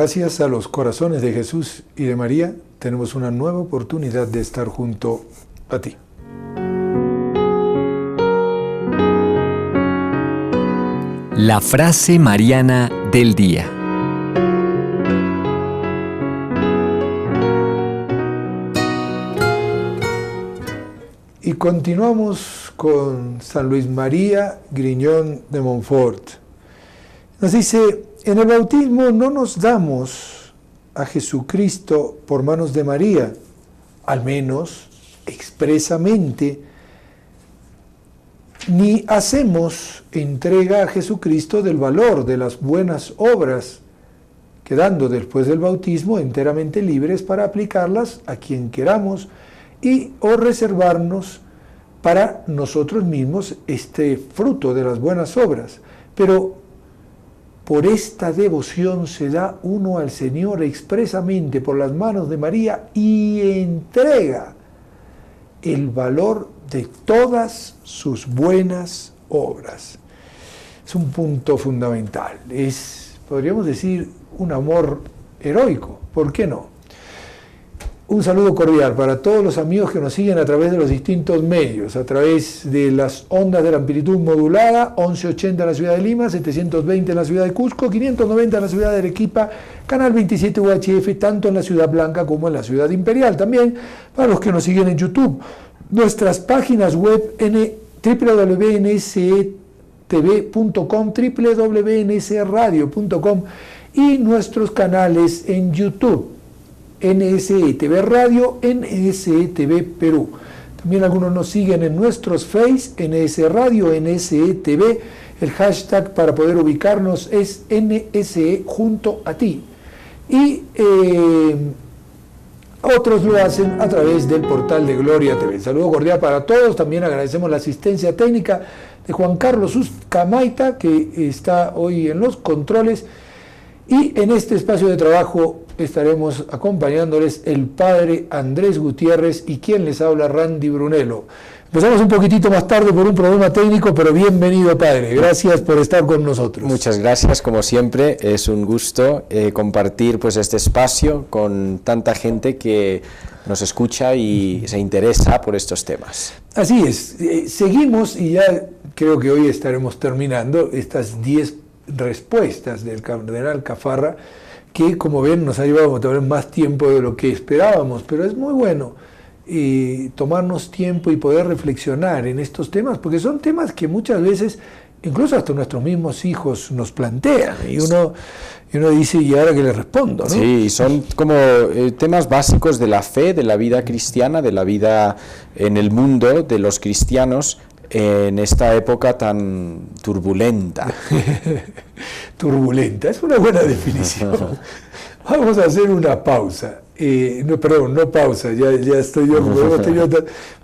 gracias a los corazones de Jesús y de María, tenemos una nueva oportunidad de estar junto a ti. La frase mariana del día. Y continuamos con San Luis María Griñón de Montfort. Nos dice, en el bautismo no nos damos a Jesucristo por manos de María, al menos expresamente, ni hacemos entrega a Jesucristo del valor de las buenas obras, quedando después del bautismo enteramente libres para aplicarlas a quien queramos y o reservarnos para nosotros mismos este fruto de las buenas obras. Pero por esta devoción se da uno al Señor expresamente por las manos de María y entrega el valor de todas sus buenas obras. Es un punto fundamental, es, podríamos decir, un amor heroico, ¿por qué no? Un saludo cordial para todos los amigos que nos siguen a través de los distintos medios, a través de las ondas de la amplitud modulada, 1180 en la ciudad de Lima, 720 en la ciudad de Cusco, 590 en la ciudad de Arequipa, canal 27 UHF, tanto en la ciudad blanca como en la ciudad imperial. También para los que nos siguen en YouTube, nuestras páginas web en www.nsetv.com, www.nsradio.com y nuestros canales en YouTube. NSETV Radio, NSETV Perú. También algunos nos siguen en nuestros Face, NS Radio, NSETV. El hashtag para poder ubicarnos es NSE junto a ti. Y otros lo hacen a través del portal de Gloria TV. Saludo cordial para todos. También agradecemos la asistencia técnica de Juan Carlos Uscamaita, que está hoy en los controles. Y en este espacio de trabajo estaremos acompañándoles el padre Andrés Gutiérrez y quien les habla, Randy Brunello. Empezamos un poquitito más tarde por un problema técnico, pero bienvenido, padre. Gracias por estar con nosotros. Muchas gracias, como siempre. Es un gusto compartir pues este espacio con tanta gente que nos escucha y se interesa por estos temas. Así es. Seguimos y ya creo que hoy estaremos terminando estas 10 respuestas del cardenal Caffarra, que como ven nos ha llevado a tener más tiempo de lo que esperábamos, pero es muy bueno tomarnos tiempo y poder reflexionar en estos temas, porque son temas que muchas veces, incluso hasta nuestros mismos hijos nos plantean, y uno dice, ¿y ahora qué le respondo?, ¿no? Sí, son como temas básicos de la fe, de la vida cristiana, de la vida en el mundo de los cristianos, en esta época tan turbulenta. Turbulenta, es una buena definición. Vamos a hacer una pausa. No pausa, ya estoy yo.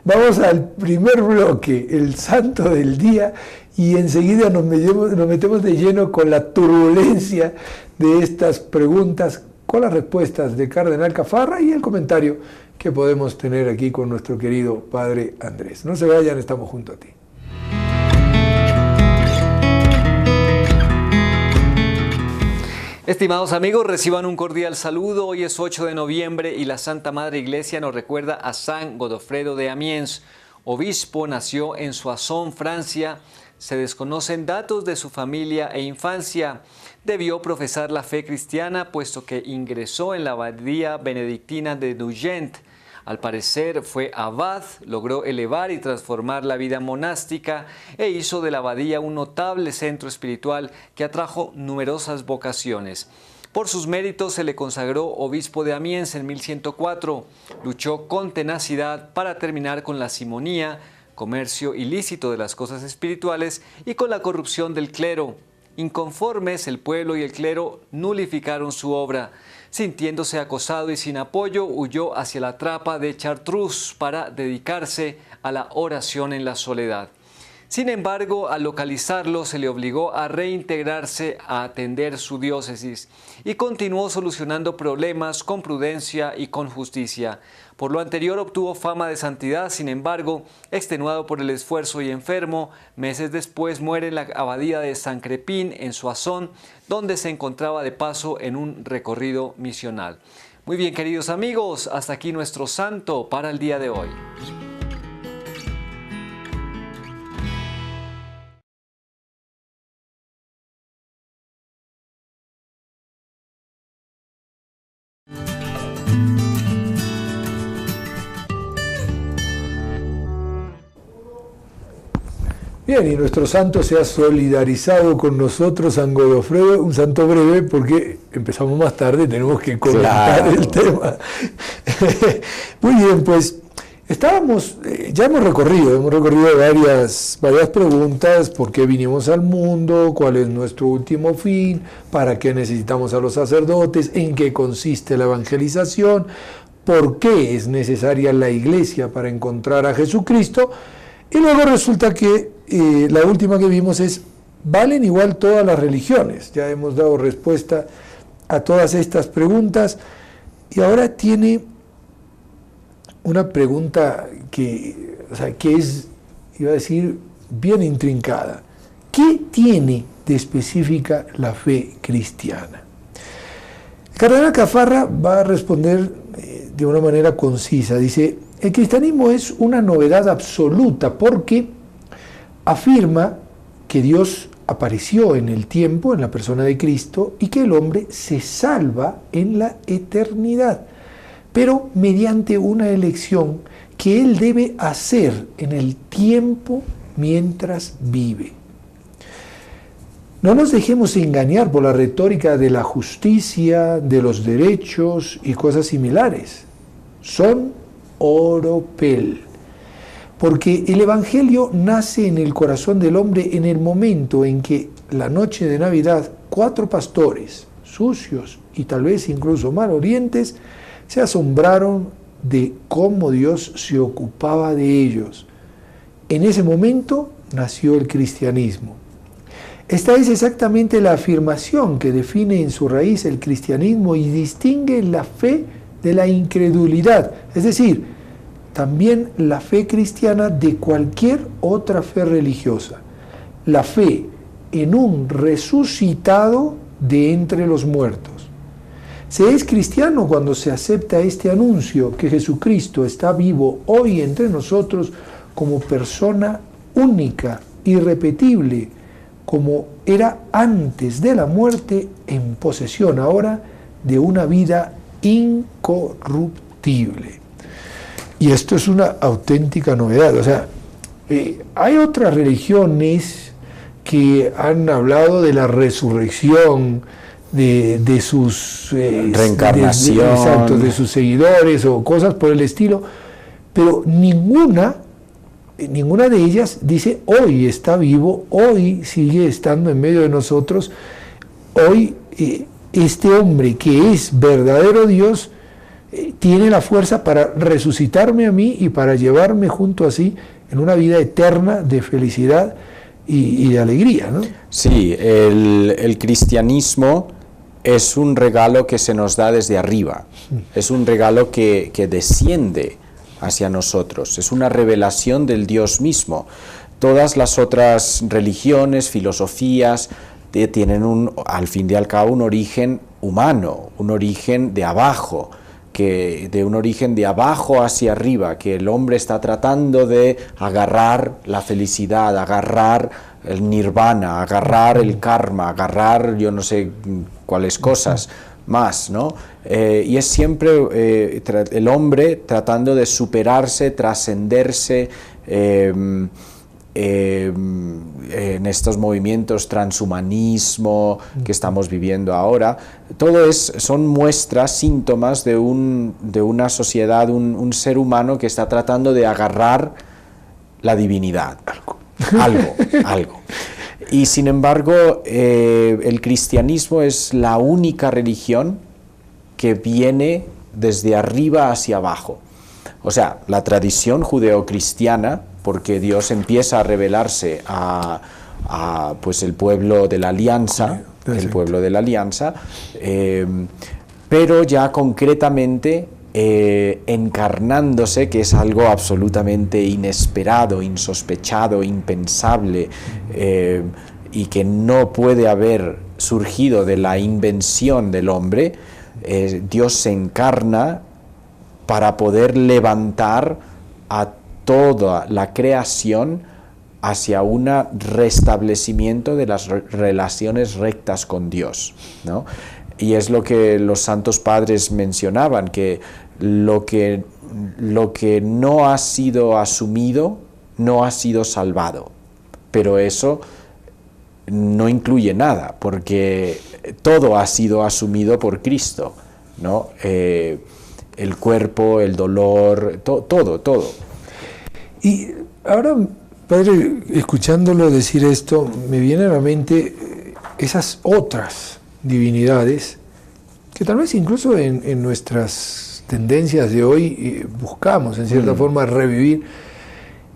Vamos al primer bloque, el santo del día, y enseguida nos metemos de lleno con la turbulencia de estas preguntas, con las respuestas de Cardenal Caffarra y el comentario que podemos tener aquí con nuestro querido padre Andrés. No se vayan, estamos junto a ti. Estimados amigos, reciban un cordial saludo. Hoy es 8 de noviembre y la Santa Madre Iglesia nos recuerda a San Godofredo de Amiens. Obispo, nació en Soissons, Francia. Se desconocen datos de su familia e infancia. Debió profesar la fe cristiana puesto que ingresó en la abadía benedictina de Nugent. Al parecer fue abad, logró elevar y transformar la vida monástica e hizo de la abadía un notable centro espiritual que atrajo numerosas vocaciones. Por sus méritos se le consagró obispo de Amiens en 1104. Luchó con tenacidad para terminar con la simonía, comercio ilícito de las cosas espirituales, y con la corrupción del clero. Inconformes, el pueblo y el clero nulificaron su obra. Sintiéndose acosado y sin apoyo, huyó hacia la trapa de Chartreuse para dedicarse a la oración en la soledad. Sin embargo, al localizarlo se le obligó a reintegrarse a atender su diócesis y continuó solucionando problemas con prudencia y con justicia. Por lo anterior obtuvo fama de santidad, sin embargo, extenuado por el esfuerzo y enfermo, meses después muere en la abadía de San Crepín, en Soissons, donde se encontraba de paso en un recorrido misional. Muy bien, queridos amigos, hasta aquí nuestro santo para el día de hoy. Bien, y nuestro santo se ha solidarizado con nosotros, San Godofredo, un santo breve porque empezamos más tarde, tenemos que comentar el tema. Muy bien, pues ya hemos recorrido varias preguntas: ¿por qué vinimos al mundo? ¿Cuál es nuestro último fin? ¿Para qué necesitamos a los sacerdotes? ¿En qué consiste la evangelización? ¿Por qué es necesaria la iglesia para encontrar a Jesucristo? Y luego resulta que la última que vimos es: ¿valen igual todas las religiones? Ya hemos dado respuesta a todas estas preguntas, y ahora tiene una pregunta que es, iba a decir, bien intrincada. ¿Qué tiene de específica la fe cristiana? El cardenal Caffarra va a responder de una manera concisa. Dice: el cristianismo es una novedad absoluta porque afirma que Dios apareció en el tiempo, en la persona de Cristo, y que el hombre se salva en la eternidad, pero mediante una elección que él debe hacer en el tiempo mientras vive. No nos dejemos engañar por la retórica de la justicia, de los derechos y cosas similares. Son oropel, porque el Evangelio nace en el corazón del hombre en el momento en que, la noche de Navidad, 4 pastores, sucios y tal vez incluso malolientes, se asombraron de cómo Dios se ocupaba de ellos. En ese momento nació el cristianismo. Esta es exactamente la afirmación que define en su raíz el cristianismo y distingue la fe de la incredulidad, es decir, también la fe cristiana de cualquier otra fe religiosa, la fe en un resucitado de entre los muertos. Se es cristiano cuando se acepta este anuncio que Jesucristo está vivo hoy entre nosotros como persona única, irrepetible, como era antes de la muerte, en posesión ahora de una vida incorruptible. Y esto es una auténtica novedad. O sea, hay otras religiones que han hablado de la resurrección de sus reencarnación, de sus seguidores o cosas por el estilo, pero ninguna de ellas dice: hoy está vivo, hoy sigue estando en medio de nosotros, hoy este hombre que es verdadero Dios tiene la fuerza para resucitarme a mí y para llevarme junto a sí en una vida eterna de felicidad y de alegría, ¿no? Sí, el cristianismo es un regalo que se nos da desde arriba, es un regalo que desciende hacia nosotros, es una revelación del Dios mismo. Todas las otras religiones, filosofías, tienen al fin y al cabo un origen humano, un origen de abajo, de un origen de abajo hacia arriba, que el hombre está tratando de agarrar la felicidad, agarrar el nirvana, agarrar el karma, agarrar yo no sé cuáles cosas más, ¿no? Y es siempre el hombre tratando de superarse, trascenderse, en estos movimientos transhumanismo que estamos viviendo ahora. Todo son muestras, síntomas de una sociedad, un ser humano que está tratando de agarrar la divinidad, algo. Y sin embargo, el cristianismo es la única religión que viene desde arriba hacia abajo. O sea, la tradición judeocristiana porque Dios empieza a revelarse a pues el pueblo de la alianza, pero ya concretamente encarnándose, que es algo absolutamente inesperado, insospechado, impensable, y que no puede haber surgido de la invención del hombre. Dios se encarna para poder levantar a toda la creación hacia un restablecimiento de las relaciones rectas con Dios, ¿no? Y es lo que los santos padres mencionaban, que lo que no ha sido asumido no ha sido salvado, pero eso no incluye nada, porque todo ha sido asumido por Cristo, ¿no? El cuerpo, el dolor, todo. Y ahora, Padre, escuchándolo decir esto, me viene a la mente esas otras divinidades que tal vez incluso en nuestras tendencias de hoy buscamos en cierta forma revivir,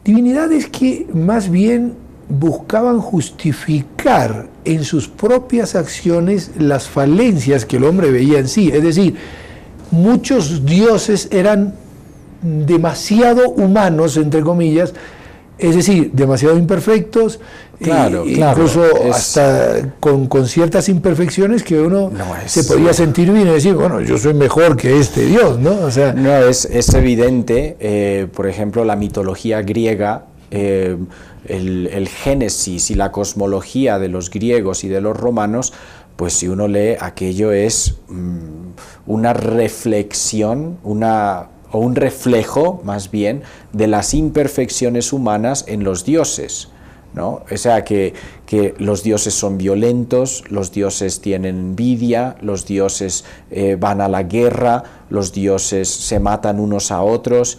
divinidades que más bien buscaban justificar en sus propias acciones las falencias que el hombre veía en sí. Es decir, muchos dioses eran demasiado humanos, entre comillas, es decir, demasiado imperfectos, incluso hasta con ciertas imperfecciones que uno se podía sentir bien y decir, bueno, yo soy mejor que este Dios, ¿no? O sea, no, es evidente, por ejemplo, la mitología griega, el Génesis y la cosmología de los griegos y de los romanos, pues si uno lee, aquello es una reflexión, o un reflejo, más bien, de las imperfecciones humanas en los dioses, ¿no? O sea, que los dioses son violentos, los dioses tienen envidia, los dioses van a la guerra, los dioses se matan unos a otros.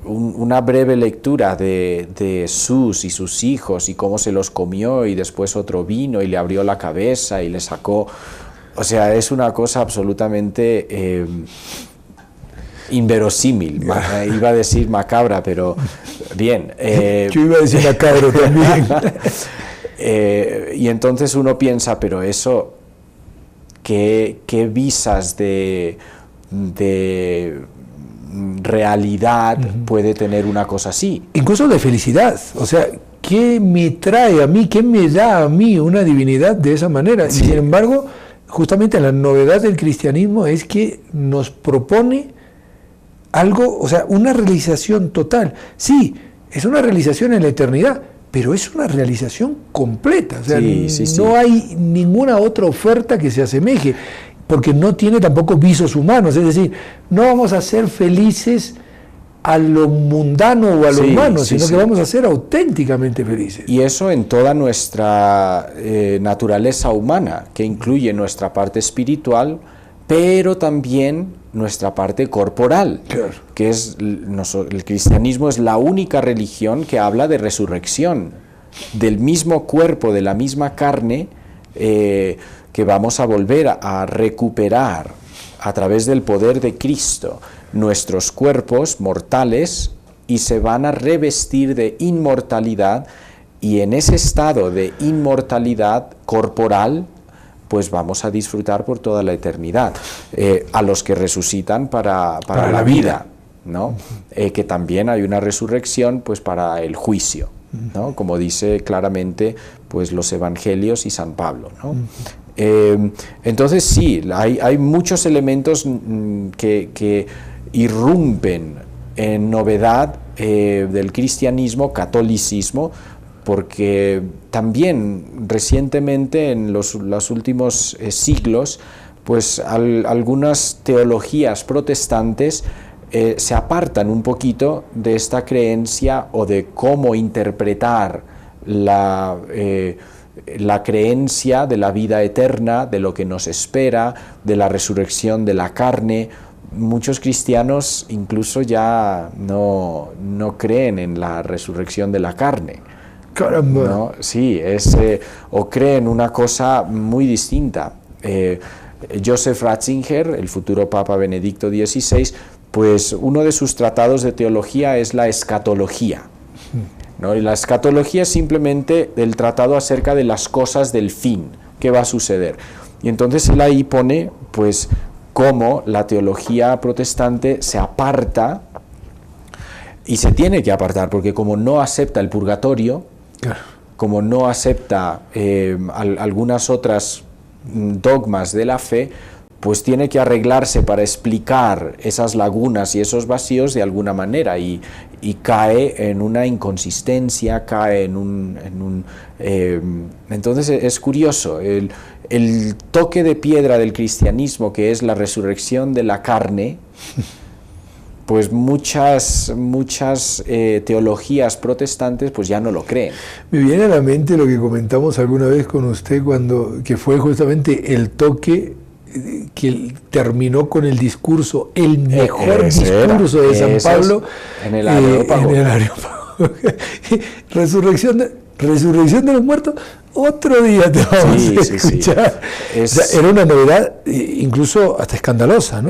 Una breve lectura de Sus y sus hijos y cómo se los comió, y después otro vino y le abrió la cabeza y le sacó. O sea, es una cosa absolutamente inverosímil. Iba a decir macabra, pero bien. Yo iba a decir macabro también. Y entonces uno piensa, pero eso, ¿qué visas de realidad puede tener una cosa así? Incluso de felicidad. O sea, ¿qué me trae a mí, qué me da a mí una divinidad de esa manera? Sí. Y sin embargo, justamente la novedad del cristianismo es que nos propone algo, o sea, una realización total. Sí, es una realización en la eternidad, pero es una realización completa. O sea, no hay ninguna otra oferta que se asemeje, porque no tiene tampoco visos humanos. Es decir, no vamos a ser felices a lo mundano o a lo humano, sino que vamos a ser auténticamente felices. Y eso en toda nuestra naturaleza humana, que incluye nuestra parte espiritual, pero también nuestra parte corporal, que es el cristianismo es la única religión que habla de resurrección, del mismo cuerpo, de la misma carne, que vamos a volver a recuperar a través del poder de Cristo nuestros cuerpos mortales, y se van a revestir de inmortalidad, y en ese estado de inmortalidad corporal pues vamos a disfrutar por toda la eternidad, a los que resucitan para la vida, ¿no? Que también hay una resurrección pues para el juicio, ¿no? Como dice claramente pues los evangelios y San Pablo, ¿no? Entonces sí, hay muchos elementos que irrumpen en novedad del cristianismo, catolicismo, porque también recientemente en los últimos siglos, pues algunas teologías protestantes se apartan un poquito de esta creencia o de cómo interpretar la creencia de la vida eterna, de lo que nos espera, de la resurrección de la carne. Muchos cristianos incluso ya no creen en la resurrección de la carne. Caramba. ¿No? Sí, o creen una cosa muy distinta. Joseph Ratzinger, el futuro Papa Benedicto XVI, pues uno de sus tratados de teología es la escatología, ¿no? Y la escatología es simplemente el tratado acerca de las cosas del fin, qué va a suceder. Y entonces él ahí pone, pues, cómo la teología protestante se aparta, y se tiene que apartar, porque como no acepta el purgatorio, como no acepta algunas otras dogmas de la fe, pues tiene que arreglarse para explicar esas lagunas y esos vacíos de alguna manera, y cae en una inconsistencia, cae entonces es curioso, el toque de piedra del cristianismo, que es la resurrección de la carne, pues muchas teologías protestantes pues ya no lo creen. Me viene a la mente lo que comentamos alguna vez con usted, que fue justamente el toque que terminó con el discurso, el mejor discurso de San Pablo en el Areópago. Resurrección de los muertos, otro día te vamos a escuchar. Sí. O sea, era una novedad incluso hasta escandalosa, ¿no?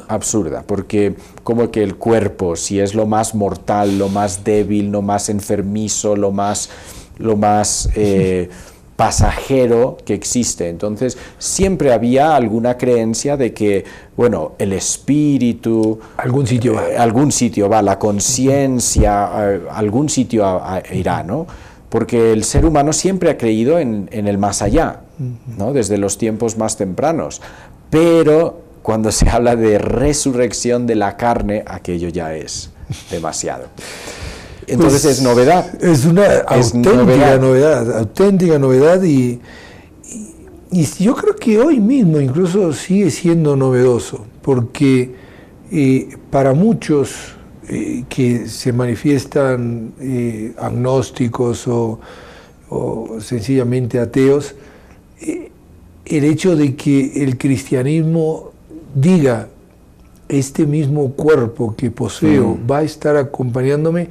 Absurda, porque como que el cuerpo, si es lo más mortal, lo más débil, lo más enfermizo, lo más pasajero que existe, entonces siempre había alguna creencia de que, bueno, el espíritu algún sitio va, la conciencia algún sitio irá, ¿no? Porque el ser humano siempre ha creído en el más allá, ¿no? Desde los tiempos más tempranos, pero cuando se habla de resurrección de la carne, aquello ya es demasiado. Entonces pues es novedad. Es una auténtica novedad y yo creo que hoy mismo incluso sigue siendo novedoso, porque para muchos que se manifiestan agnósticos o sencillamente ateos, el hecho de que el cristianismo diga: este mismo cuerpo que poseo va a estar acompañándome,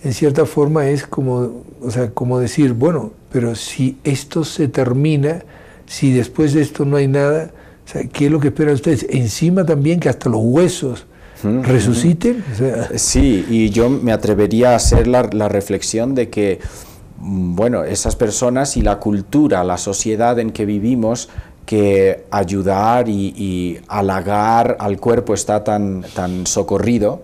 en cierta forma es como decir, bueno, pero si esto se termina, si después de esto no hay nada, o sea, ¿qué es lo que esperan ustedes? Encima también que hasta los huesos resuciten. O sea, sí, y yo me atrevería a hacer la reflexión de que, bueno, esas personas y la cultura, la sociedad en que vivimos, que ayudar y halagar al cuerpo está tan socorrido,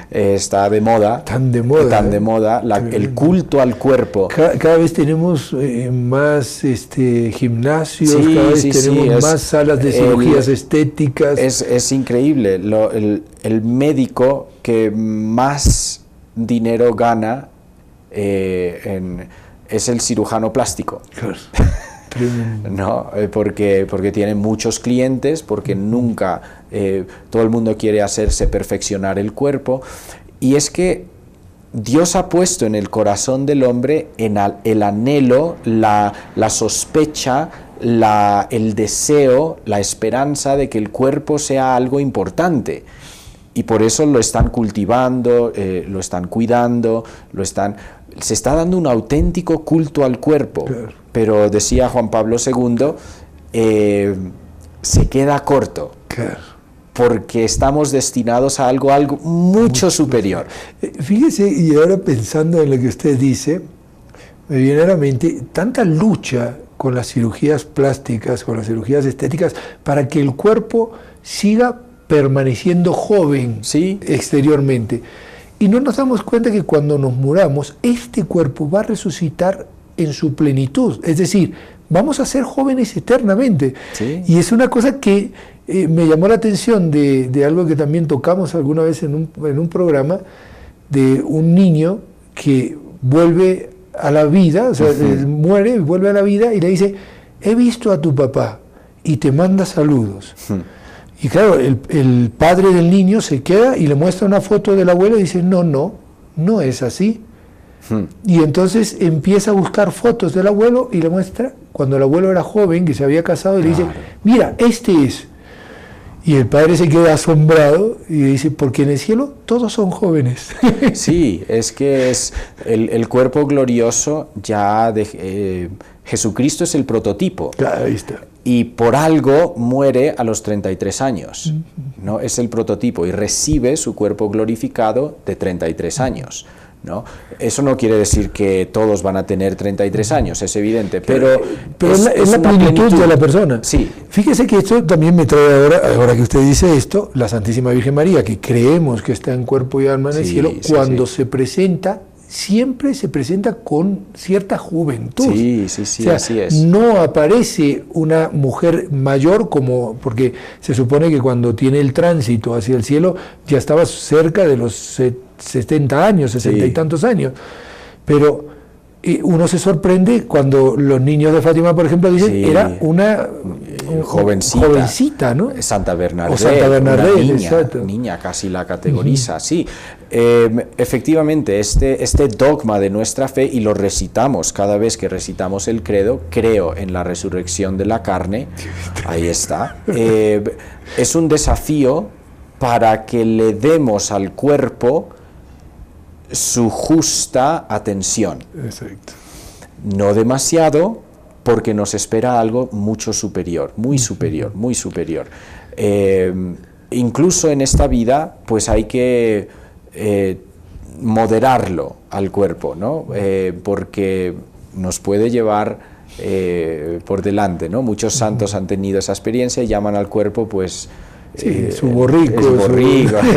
está de moda. Tan de moda. El culto al cuerpo. Cada vez tenemos más gimnasios, cada vez tenemos más salas de cirugías estéticas. Es increíble. El médico que más dinero gana es el cirujano plástico. Claro. No, porque tiene muchos clientes, porque nunca todo el mundo quiere perfeccionar el cuerpo, y es que Dios ha puesto en el corazón del hombre el anhelo, la sospecha, el deseo, la esperanza de que el cuerpo sea algo importante, y por eso lo están cultivando, lo están cuidando, se está dando un auténtico culto al cuerpo. Claro. Pero decía Juan Pablo II, se queda corto, claro, porque estamos destinados a algo mucho superior. Fíjese, y ahora pensando en lo que usted dice, me viene a la mente tanta lucha con las cirugías plásticas, con las cirugías estéticas, para que el cuerpo siga permaneciendo joven, ¿sí?, exteriormente. Y no nos damos cuenta que cuando nos muramos, este cuerpo va a resucitar en su plenitud, es decir, vamos a ser jóvenes eternamente. Sí. Y es una cosa que me llamó la atención de algo que también tocamos alguna vez en un programa, de un niño que vuelve a la vida, o sea, muere y vuelve a la vida, y le dice: he visto a tu papá y te manda saludos. Y claro, el padre del niño se queda y le muestra una foto del abuelo y dice: no es así. Y entonces empieza a buscar fotos del abuelo y le muestra cuando el abuelo era joven, que se había casado, y le dice: mira, este es. Y el padre se queda asombrado y dice: porque en el cielo todos son jóvenes. Sí, es que es el cuerpo glorioso ya de Jesucristo es el prototipo. Ahí está. Y por algo muere a los 33 años, ¿no? Es el prototipo y recibe su cuerpo glorificado de 33 años. ¿no? Eso no quiere decir que todos van a tener 33 años, es evidente, pero es la una plenitud de la persona. Sí. Fíjese que esto también me trae ahora que usted dice esto, la Santísima Virgen María, que creemos que está en cuerpo y alma en el cielo, cuando se presenta, siempre se presenta con cierta juventud. Sí, o sea, así es. No aparece una mujer mayor porque se supone que cuando tiene el tránsito hacia el cielo ya estaba cerca de los 70 años, 60 y tantos años. Pero uno se sorprende cuando los niños de Fátima, por ejemplo, dicen era una jovencita, ¿no? Santa Bernadette, una niña casi la categoriza, sí. Efectivamente, este dogma de nuestra fe, y lo recitamos cada vez que recitamos el credo, creo en la resurrección de la carne, ahí está, es un desafío para que le demos al cuerpo su justa atención. Exacto. No demasiado, porque nos espera algo mucho superior, muy superior, muy superior. Incluso en esta vida, pues hay que moderarlo al cuerpo, ¿no? Porque nos puede llevar por delante, ¿no? Muchos santos han tenido esa experiencia y llaman al cuerpo, pues, su borrico,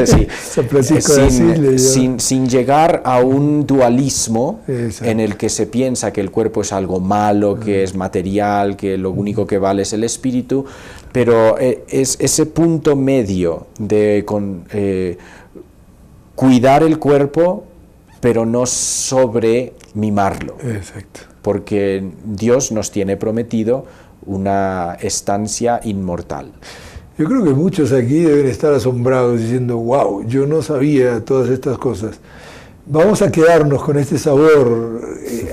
sí. San Francisco de Asís sin llegar a un dualismo en el que se piensa que el cuerpo es algo malo, que es material, que lo único que vale es el espíritu, pero es ese punto medio de cuidar el cuerpo, pero no sobre mimarlo. Exacto. Porque Dios nos tiene prometido una estancia inmortal. Yo creo que muchos aquí deben estar asombrados diciendo, wow, yo no sabía todas estas cosas. Vamos a quedarnos con este sabor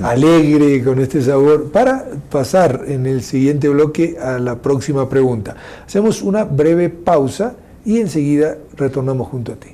alegre, con este sabor, para pasar en el siguiente bloque a la próxima pregunta. Hacemos una breve pausa y enseguida retornamos junto a ti.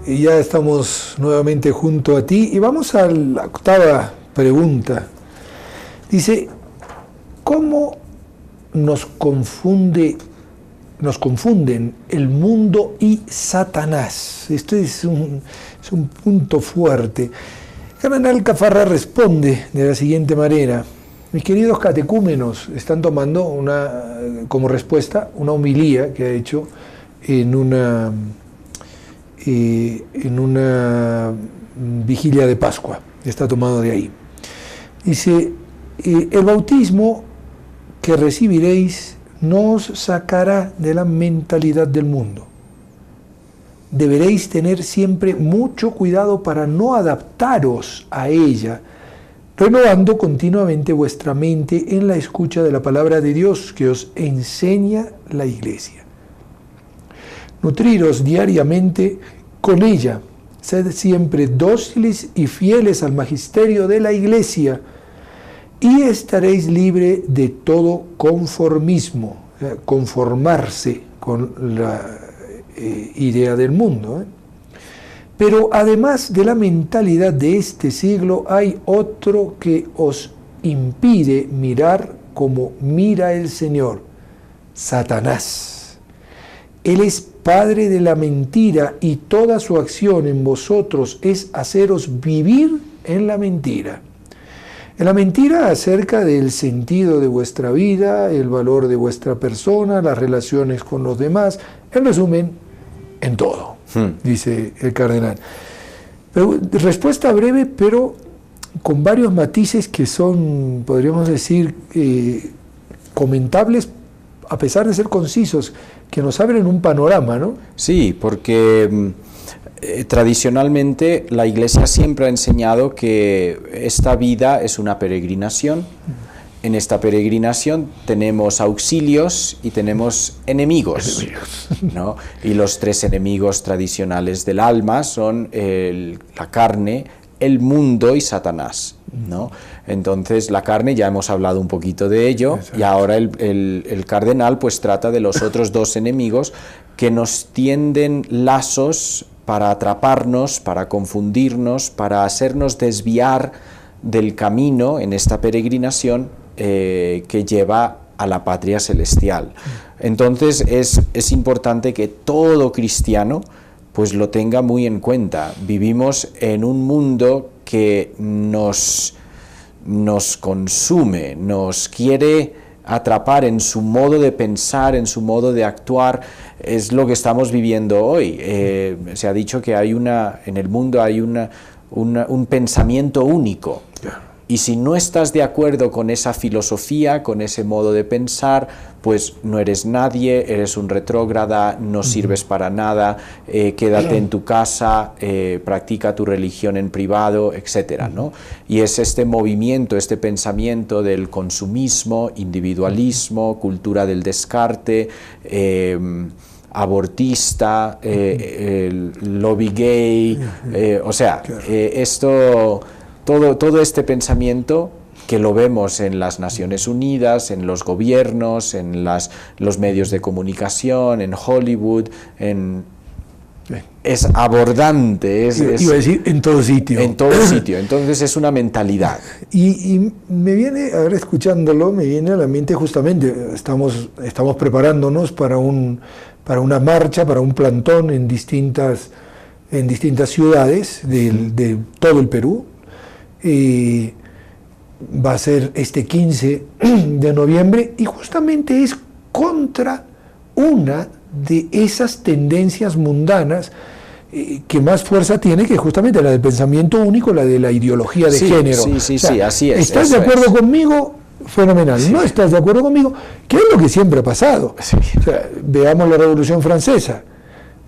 Y ya estamos nuevamente junto a ti y vamos a la octava pregunta. Dice, ¿cómo nos confunden el mundo y Satanás? Esto es un punto fuerte. Cardenal Cafarra responde de la siguiente manera, Mis queridos catecúmenos están tomando como respuesta una homilía que ha hecho en una vigilia de Pascua. Está tomado de ahí. Dice, el bautismo que recibiréis no os sacará de la mentalidad del mundo. Deberéis tener siempre mucho cuidado para no adaptaros a ella, renovando continuamente vuestra mente en la escucha de la palabra de Dios que os enseña la Iglesia. Nutriros diariamente con ella, sed siempre dóciles y fieles al magisterio de la Iglesia, y estaréis libre de todo conformismo, conformarse con la idea del mundo. Pero además de la mentalidad de este siglo, hay otro que os impide mirar como mira el Señor: Satanás. Él es padre de la mentira y toda su acción en vosotros es haceros vivir en la mentira. En la mentira acerca del sentido de vuestra vida, el valor de vuestra persona, las relaciones con los demás, en resumen, en todo, dice el cardenal. Pero, respuesta breve, pero con varios matices que son, podríamos decir, comentables, a pesar de ser concisos, que nos abren un panorama, ¿no? Sí, porque tradicionalmente la Iglesia siempre ha enseñado que esta vida es una peregrinación. En esta peregrinación tenemos auxilios y tenemos enemigos, ¿no? Y los tres enemigos tradicionales del alma son la carne, el mundo y Satanás, ¿no? Entonces la carne, ya hemos hablado un poquito de ello. Exacto. Y ahora el cardenal pues trata de los otros dos enemigos que nos tienden lazos para atraparnos, para confundirnos, para hacernos desviar del camino en esta peregrinación que lleva a la patria celestial. Entonces es importante que todo cristiano pues lo tenga muy en cuenta. Vivimos en un mundo que nos consume, nos quiere atrapar en su modo de pensar, en su modo de actuar. Es lo que estamos viviendo hoy. Se ha dicho que en el mundo hay un pensamiento único. Y si no estás de acuerdo con esa filosofía, con ese modo de pensar, pues no eres nadie, eres un retrógrada, no sirves para nada, quédate en tu casa, practica tu religión en privado, etcétera, ¿no? Y es este movimiento, este pensamiento del consumismo, individualismo, cultura del descarte, abortista, el lobby gay, todo este pensamiento que lo vemos en las Naciones Unidas, en los gobiernos, en los medios de comunicación, en Hollywood, es abordante. Iba a decir, en todo sitio. En todo sitio. Entonces es una mentalidad. Y me viene, ahora escuchándolo, me viene a la mente justamente, estamos preparándonos para una marcha, para un plantón en distintas ciudades de todo el Perú. Va a ser este 15 de noviembre y justamente es contra una de esas tendencias mundanas que más fuerza tiene, que justamente la del pensamiento único, la de la ideología de género. Sí, así es. ¿Estás de acuerdo conmigo? Fenomenal. Sí. ¿No estás de acuerdo conmigo? ¿Qué es lo que siempre ha pasado? Sí. O sea, veamos la Revolución Francesa.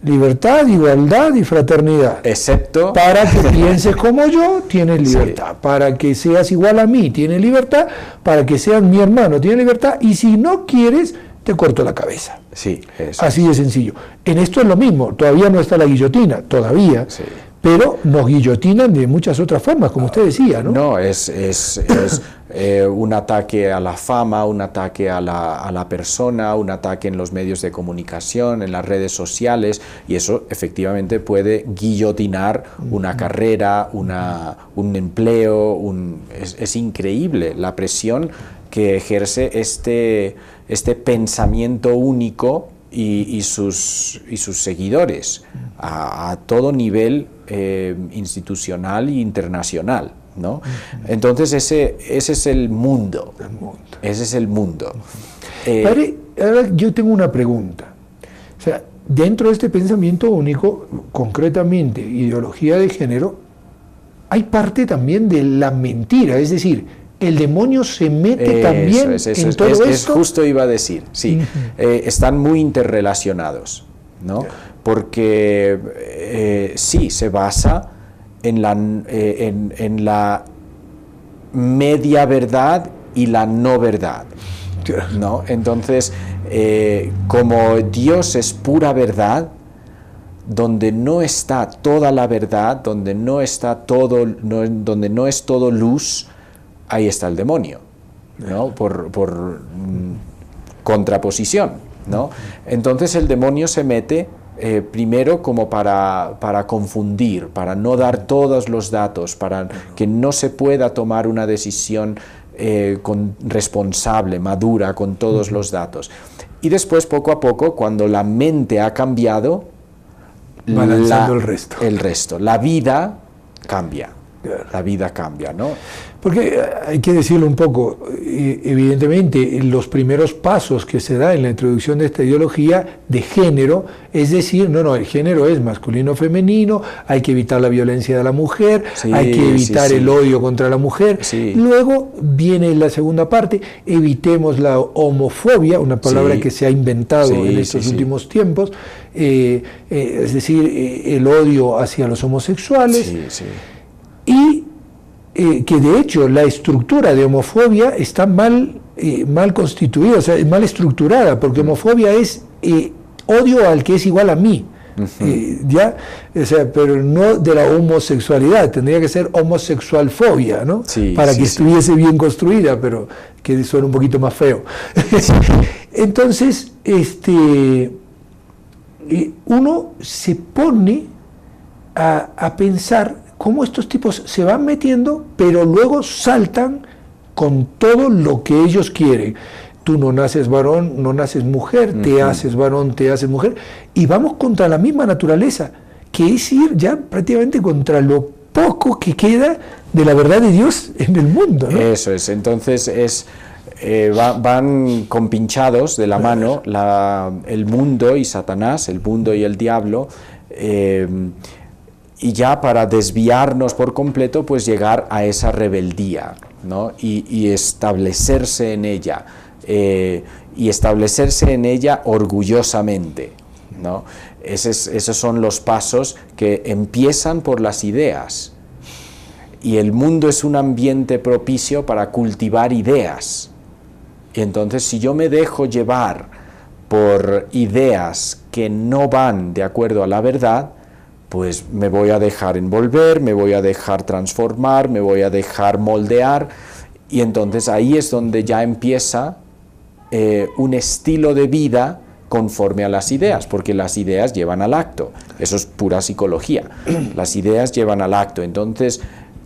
Libertad, igualdad y fraternidad. Excepto... Para que pienses como yo, tienes libertad. Sí. Para que seas igual a mí, tienes libertad. Para que seas mi hermano, tienes libertad. Y si no quieres, te corto la cabeza. Sí, eso. Así de sencillo. En esto es lo mismo. Todavía no está la guillotina, todavía. Sí. Pero nos guillotinan de muchas otras formas, como usted decía, ¿no? No, es un ataque a la fama, un ataque a la persona, un ataque en los medios de comunicación, en las redes sociales, y eso efectivamente puede guillotinar una carrera, un empleo. Es increíble la presión que ejerce este pensamiento único y sus seguidores a todo nivel institucional e internacional, ¿no? Entonces ese es el mundo. Ese es el mundo. Padre, ahora yo tengo una pregunta. O sea, dentro de este pensamiento único, concretamente ideología de género, hay parte también de la mentira, es decir, el demonio se mete también en todo esto. Justo iba a decir, sí, están muy interrelacionados, ¿no? Porque sí, se basa en la media verdad y la no verdad, ¿no? Entonces, como Dios es pura verdad, donde no está toda la verdad, donde no es todo luz, ahí está el demonio, ¿no? Por contraposición, ¿no? Entonces el demonio se mete primero como para confundir, para no dar todos los datos, para que no se pueda tomar una decisión responsable, madura, con todos los datos. Y después, poco a poco, cuando la mente ha cambiado, va lanzando el resto. La vida cambia. La vida cambia, ¿no? Porque hay que decirlo un poco, evidentemente los primeros pasos que se da en la introducción de esta ideología de género, es decir, no, el género es masculino o femenino, hay que evitar la violencia de la mujer, hay que evitar el odio contra la mujer. Luego viene la segunda parte, evitemos la homofobia, una palabra que se ha inventado en estos últimos tiempos, es decir, el odio hacia los homosexuales. Y que de hecho la estructura de homofobia está mal constituida, o sea, mal estructurada, porque homofobia es odio al que es igual a mí, ¿ya? O sea, pero no de la homosexualidad, tendría que ser homosexualfobia, ¿no? Para que estuviese bien construida, pero que suena un poquito más feo. Entonces, uno se pone a pensar cómo estos tipos se van metiendo, pero luego saltan con todo lo que ellos quieren. Tú no naces varón, no naces mujer, te haces varón, te haces mujer, y vamos contra la misma naturaleza, que es ir ya prácticamente contra lo poco que queda de la verdad de Dios en el mundo, ¿no? Eso es, entonces van compinchados de la mano el mundo y Satanás, el mundo y el diablo, y ya para desviarnos por completo, pues llegar a esa rebeldía, ¿no? Y establecerse en ella, orgullosamente, ¿no? Esos son los pasos que empiezan por las ideas, y el mundo es un ambiente propicio para cultivar ideas, y entonces si yo me dejo llevar por ideas que no van de acuerdo a la verdad, pues me voy a dejar envolver, me voy a dejar transformar, me voy a dejar moldear, y entonces ahí es donde ya empieza un estilo de vida conforme a las ideas, porque las ideas llevan al acto, eso es pura psicología, las ideas llevan al acto. Entonces,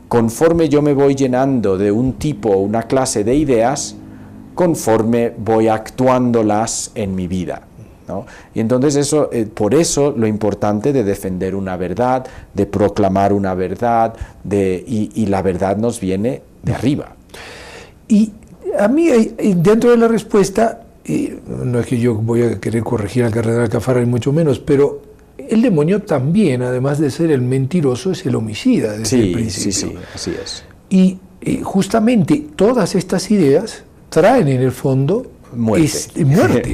conforme yo me voy llenando de un tipo o una clase de ideas, conforme voy actuándolas en mi vida, ¿no? Y entonces por eso lo importante de defender una verdad, de proclamar una verdad, y la verdad nos viene de arriba. Y a mí, dentro de la respuesta, no es que yo voy a querer corregir al cardenal Alcafara, ni mucho menos, pero el demonio también, además de ser el mentiroso, es el homicida desde el principio. Sí, así es. Y justamente todas estas ideas traen en el fondo muerte.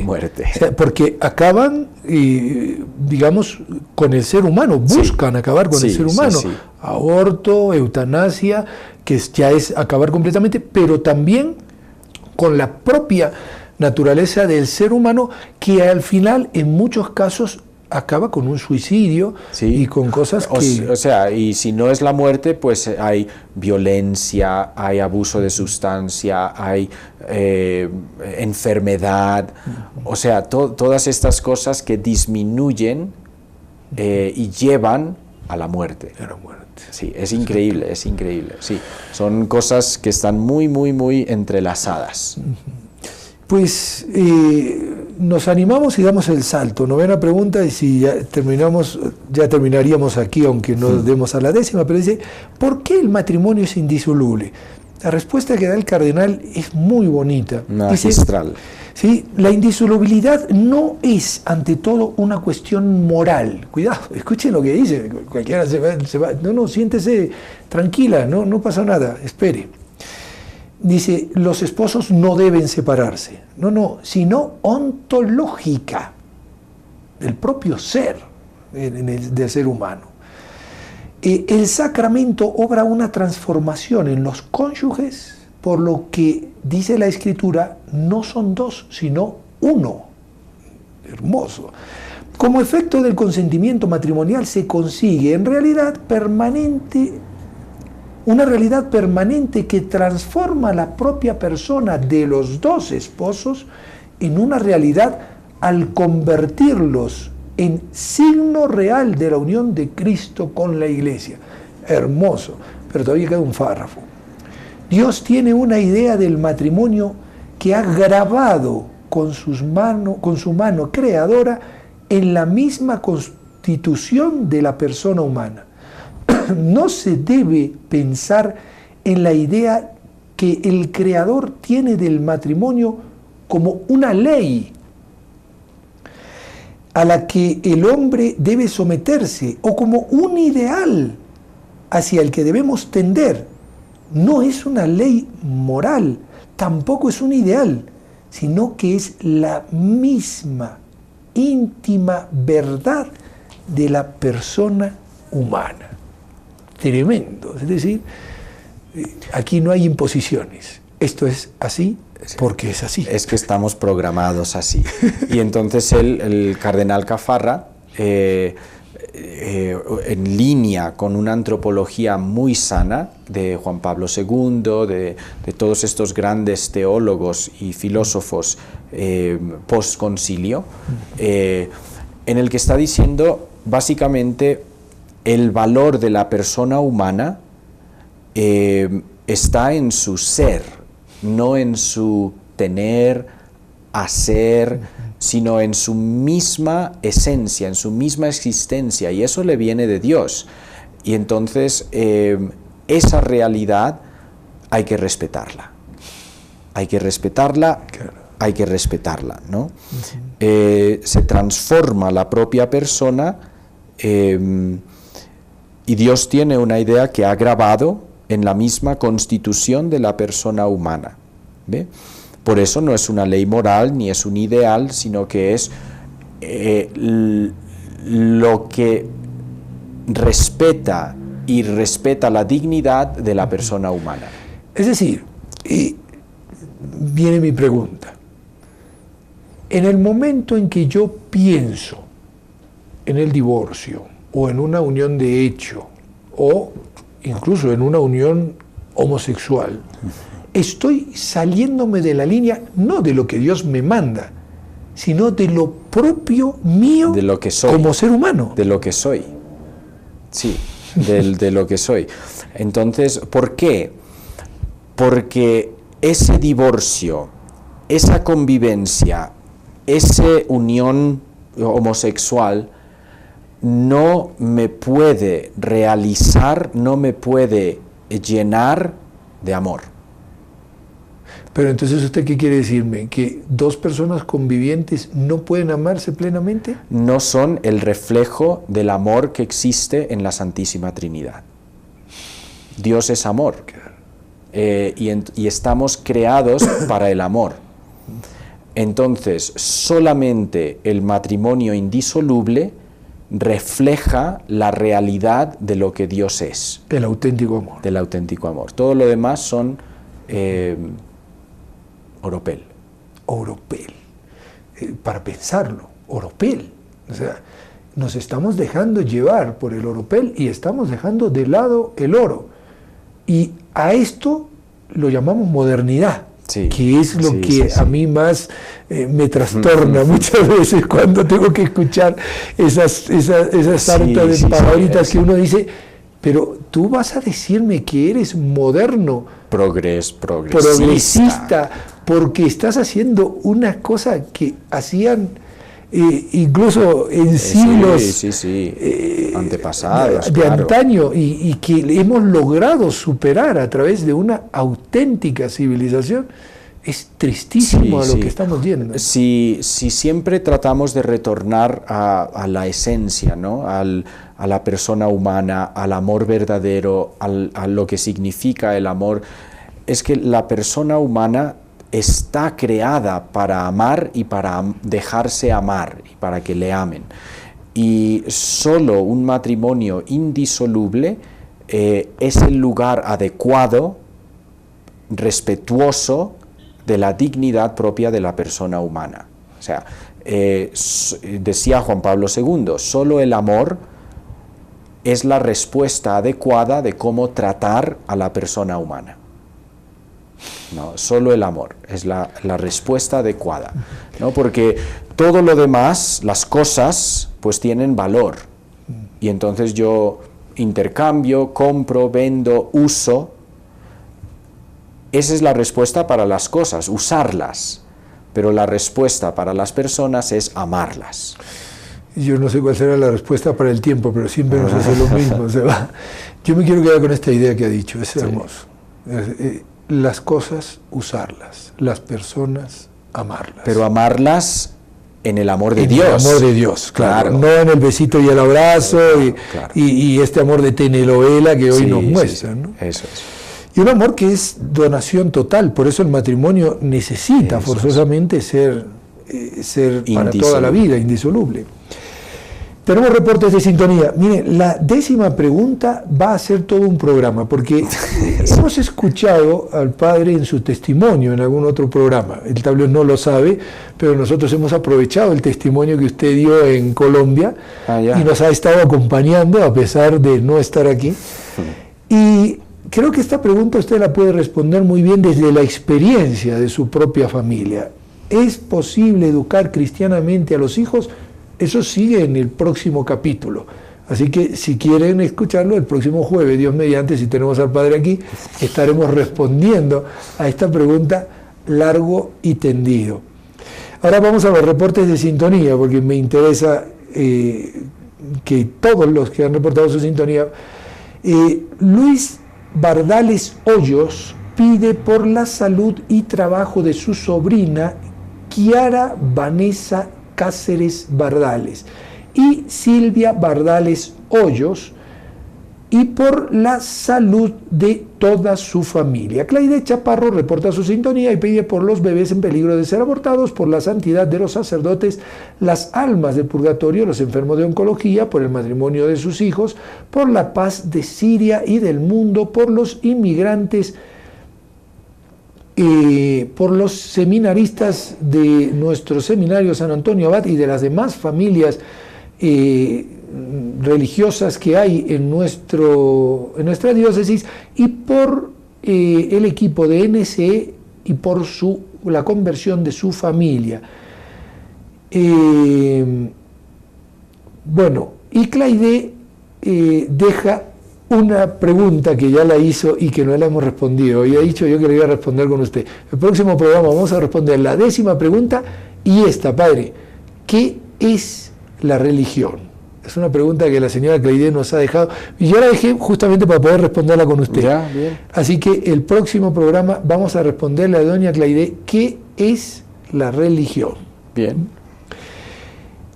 Muerte. O sea, porque acaban, digamos, con el ser humano, buscan acabar con el ser humano. Aborto, eutanasia, que ya es acabar completamente, pero también con la propia naturaleza del ser humano, que al final, en muchos casos, acaba con un suicidio y con cosas que... O sea, y si no es la muerte, pues hay violencia, hay abuso de sustancia, hay enfermedad, o sea, todas estas cosas que disminuyen y llevan a la muerte. Sí, es increíble, sí. Son cosas que están muy, muy, muy entrelazadas. Pues nos animamos y damos el salto. Novena pregunta, y si ya terminaríamos aquí, aunque no demos a la décima, pero dice, ¿por qué el matrimonio es indisoluble? La respuesta que da el cardenal es muy bonita. Magistral. Dice, ¿sí? La indisolubilidad no es, ante todo, una cuestión moral. Cuidado, escuchen lo que dice. Cualquiera se va. No, siéntese tranquila, no pasa nada, espere. Dice, los esposos no deben separarse. No, sino ontológica, del propio ser, del ser humano. El sacramento obra una transformación en los cónyuges, por lo que dice la Escritura, no son dos, sino uno. Hermoso. Como efecto del consentimiento matrimonial se consigue en realidad permanente, una realidad permanente que transforma la propia persona de los dos esposos en una realidad al convertirlos en signo real de la unión de Cristo con la Iglesia. Hermoso, pero todavía queda un párrafo. Dios tiene una idea del matrimonio que ha grabado con su mano creadora en la misma constitución de la persona humana. No se debe pensar en la idea que el Creador tiene del matrimonio como una ley a la que el hombre debe someterse, o como un ideal hacia el que debemos tender. No es una ley moral, tampoco es un ideal, sino que es la misma íntima verdad de la persona humana. Tremendo, es decir, aquí no hay imposiciones. Esto es así porque es así. Es que estamos programados así. Y entonces el cardenal Caffarra, en línea con una antropología muy sana de Juan Pablo II, de todos estos grandes teólogos y filósofos post-concilio, en el que está diciendo básicamente el valor de la persona humana está en su ser, no en su tener, hacer, sino en su misma esencia, en su misma existencia, y eso le viene de Dios. Y entonces esa realidad hay que respetarla. Hay que respetarla, claro. Hay que respetarla, ¿no? Se transforma la propia persona y Dios tiene una idea que ha grabado en la misma constitución de la persona humana. ¿Ve? Por eso no es una ley moral ni es un ideal, sino que es lo que respeta la dignidad de la persona humana. Es decir, y viene mi pregunta. En el momento en que yo pienso en el divorcio, o en una unión de hecho, o incluso en una unión homosexual, estoy saliéndome de la línea, no de lo que Dios me manda, sino de lo propio mío, de lo que soy, como ser humano. De lo que soy. Sí, de lo que soy. Entonces, ¿por qué? Porque ese divorcio, esa convivencia, esa unión homosexual no me puede realizar, no me puede llenar de amor. Pero entonces, ¿usted qué quiere decirme? ¿Que dos personas convivientes no pueden amarse plenamente? No son el reflejo del amor que existe en la Santísima Trinidad. Dios es amor. Y estamos creados para el amor. Entonces, solamente el matrimonio indisoluble refleja la realidad de lo que Dios es. El auténtico amor. Del auténtico amor. Todo lo demás son oropel. Oropel. Para pensarlo, oropel. O sea, nos estamos dejando llevar por el oropel y estamos dejando de lado el oro. Y a esto lo llamamos modernidad. Sí, que es lo que a mí más me trastorna muchas veces cuando tengo que escuchar esas sartas de palabritas que uno dice, pero tú vas a decirme que eres moderno, progresista, porque estás haciendo una cosa que hacían incluso en siglos antepasados, de antaño, y que hemos logrado superar a través de una auténtica civilización. Es tristísimo lo que estamos viendo. Si siempre tratamos de retornar a la esencia, ¿no? A la persona humana, al amor verdadero, a lo que significa el amor, es que la persona humana está creada para amar y para dejarse amar, y para que le amen. Y solo un matrimonio indisoluble es el lugar adecuado, respetuoso, de la dignidad propia de la persona humana. O sea, decía Juan Pablo II, solo el amor es la respuesta adecuada de cómo tratar a la persona humana. No, solo el amor es la respuesta adecuada, ¿no? Porque todo lo demás, las cosas, pues tienen valor. Y entonces yo intercambio, compro, vendo, uso. Esa es la respuesta para las cosas, usarlas, pero la respuesta para las personas es amarlas. Yo no sé cuál será la respuesta para el tiempo, pero siempre nos hace lo mismo. Yo me quiero quedar con esta idea que ha dicho, es hermoso. Las cosas, usarlas, las personas, amarlas. Pero amarlas en el amor de Dios. En el amor de Dios, claro. No en el besito y el abrazo, y este amor de telenovela que hoy nos muestran, ¿no? Eso es. Y un amor que es donación total, por eso el matrimonio necesita forzosamente ser para toda la vida, indisoluble. Tenemos reportes de sintonía. Mire, la 10ª pregunta va a ser todo un programa, porque hemos escuchado al padre en su testimonio en algún otro programa. El tal vez no lo sabe, pero nosotros hemos aprovechado el testimonio que usted dio en Colombia y nos ha estado acompañando a pesar de no estar aquí. Y creo que esta pregunta usted la puede responder muy bien desde la experiencia de su propia familia. ¿Es posible educar cristianamente a los hijos? Eso sigue en el próximo capítulo. Así que si quieren escucharlo, el próximo jueves, Dios mediante, si tenemos al Padre aquí, estaremos respondiendo a esta pregunta largo y tendido. Ahora vamos a los reportes de sintonía, porque me interesa que todos los que han reportado su sintonía. Luis Bardales Hoyos pide por la salud y trabajo de su sobrina Kiara Vanessa Cáceres Bardales y Silvia Bardales Hoyos, y por la salud de toda su familia. Claide Chaparro reporta su sintonía y pide por los bebés en peligro de ser abortados, por la santidad de los sacerdotes, las almas del purgatorio, los enfermos de oncología, por el matrimonio de sus hijos, por la paz de Siria y del mundo, por los inmigrantes, por los seminaristas de nuestro seminario San Antonio Abad y de las demás familias religiosas que hay en nuestra diócesis, y por el equipo de NCE y por la conversión de su familia. Bueno, y Claide deja una pregunta que ya la hizo y que no la hemos respondido. Y ha dicho yo que le iba a responder con usted. El próximo programa vamos a responder la 10ª pregunta y esta, padre. ¿Qué es la religión? Es una pregunta que la señora Claide nos ha dejado y yo la dejé justamente para poder responderla con usted. Ya, bien. Así que el próximo programa vamos a responderle a doña Claide qué es la religión. Bien.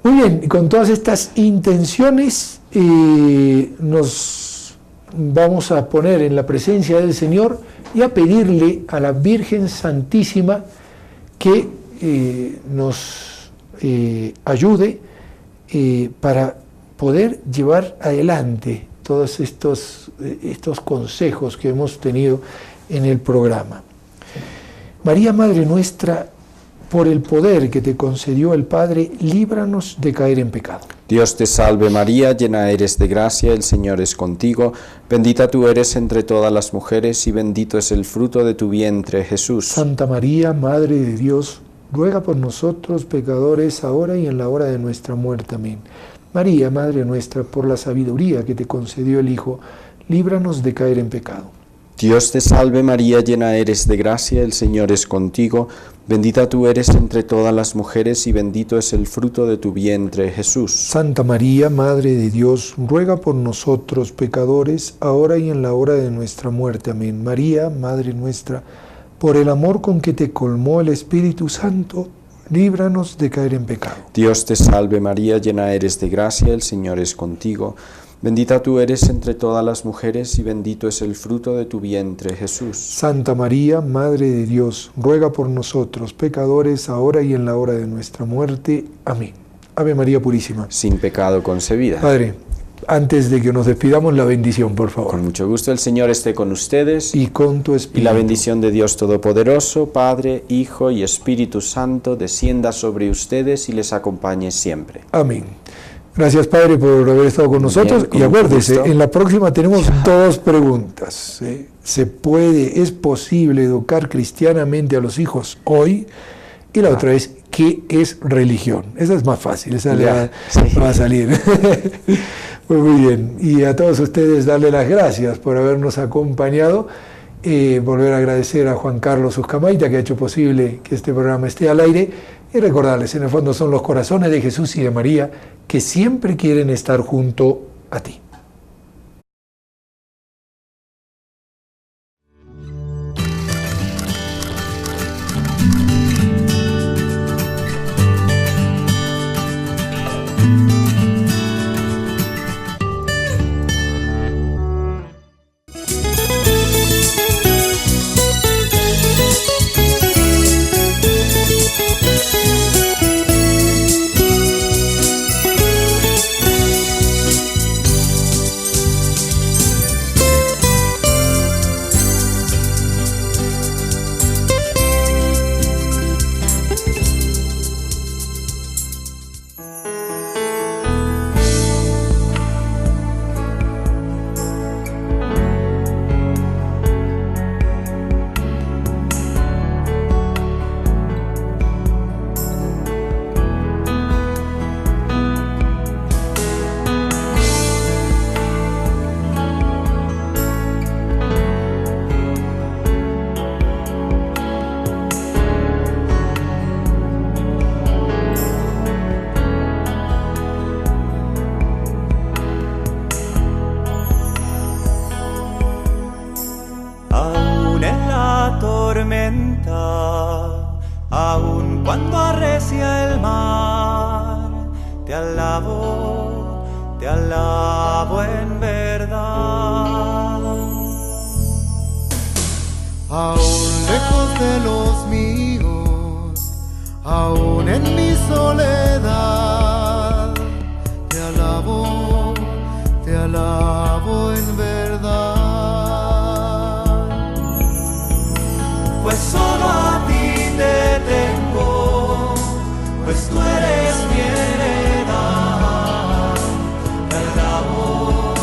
Muy bien, y con todas estas intenciones nos vamos a poner en la presencia del Señor y a pedirle a la Virgen Santísima que nos ayude para poder llevar adelante todos estos consejos que hemos tenido en el programa. María, Madre nuestra, por el poder que te concedió el Padre, líbranos de caer en pecado. Dios te salve María, llena eres de gracia, el Señor es contigo, bendita tú eres entre todas las mujeres y bendito es el fruto de tu vientre, Jesús. Santa María, Madre de Dios, ruega por nosotros pecadores, ahora y en la hora de nuestra muerte. Amén. María, Madre nuestra, por la sabiduría que te concedió el Hijo, líbranos de caer en pecado. Dios te salve María, llena eres de gracia, el Señor es contigo, bendita tú eres entre todas las mujeres y bendito es el fruto de tu vientre, Jesús. Santa María, Madre de Dios, ruega por nosotros pecadores, ahora y en la hora de nuestra muerte. Amén. María, Madre nuestra, por el amor con que te colmó el Espíritu Santo, líbranos de caer en pecado. Dios te salve María, llena eres de gracia, el Señor es contigo. Bendita tú eres entre todas las mujeres y bendito es el fruto de tu vientre, Jesús. Santa María, Madre de Dios, ruega por nosotros pecadores, ahora y en la hora de nuestra muerte. Amén. Ave María Purísima. Sin pecado concebida. Padre, antes de que nos despidamos, la bendición, por favor. Con mucho gusto, el Señor esté con ustedes. Y con tu Espíritu. Y la bendición de Dios Todopoderoso, Padre, Hijo y Espíritu Santo, descienda sobre ustedes y les acompañe siempre. Amén. Gracias, Padre, por haber estado con nosotros. Bien, y acuérdese, gusto. en la próxima tenemos dos preguntas. ¿Es posible educar cristianamente a los hijos hoy? Y la otra es, ¿qué es religión? Esa es más fácil, esa va a salir. Pues muy bien. Y a todos ustedes darle las gracias por habernos acompañado. Volver a agradecer a Juan Carlos Uzcamaita, que ha hecho posible que este programa esté al aire. Y recordarles, en el fondo son los corazones de Jesús y de María que siempre quieren estar junto a ti. Aun cuando arrecia el mar, te alabo en verdad. Aún lejos de los míos, aún en mi soledad, te alabo en verdad. Pues solo a ti te tengo, pues tú eres mi heredad. Te alabo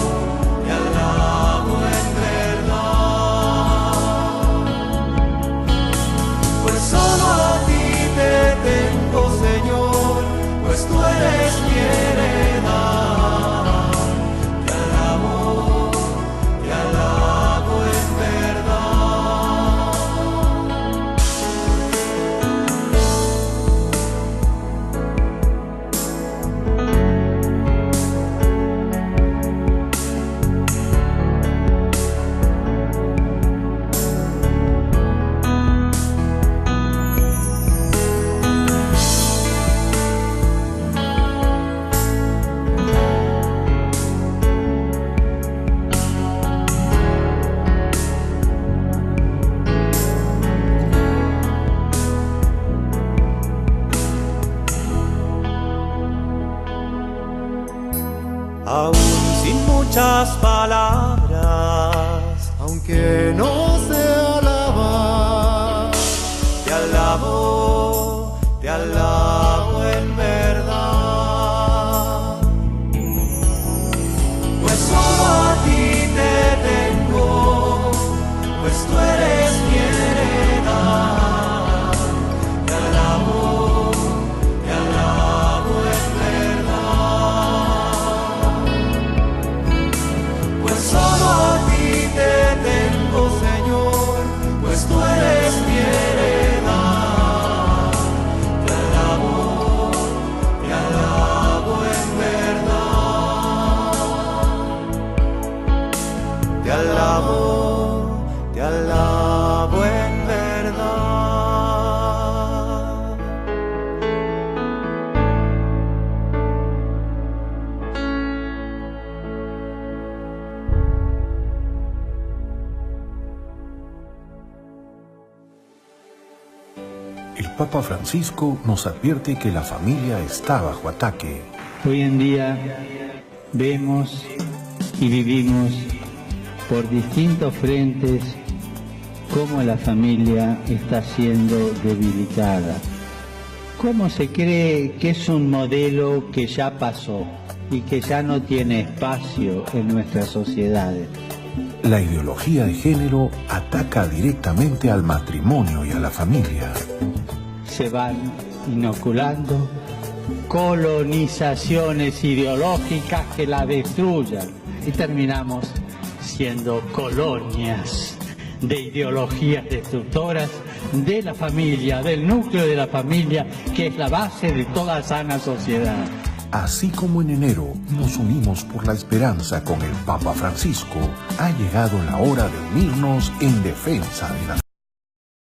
en verdad. Pues solo a ti te tengo, Señor, pues tú eres mi heredad. Te alabo en verdad. Aún sin muchas palabras, Aunque no sé alabar, te alabo en verdad. Pues solo a ti te tengo, pues tú eres mi heredad. Te alabo en verdad. Pues solo a ti te tengo, Señor. el Papa Francisco nos advierte que la familia está bajo ataque. Hoy en día vemos y vivimos por distintos frentes cómo la familia está siendo debilitada. Cómo se cree que es un modelo que ya pasó y que ya no tiene espacio en nuestras sociedades. La ideología de género ataca directamente al matrimonio y a la familia. Se van inoculando colonizaciones ideológicas que la destruyan y terminamos siendo colonias de ideologías destructoras de la familia, del núcleo de la familia, que es la base de toda sana sociedad. Así como en enero nos unimos por la esperanza con el Papa Francisco, ha llegado la hora de unirnos en defensa de la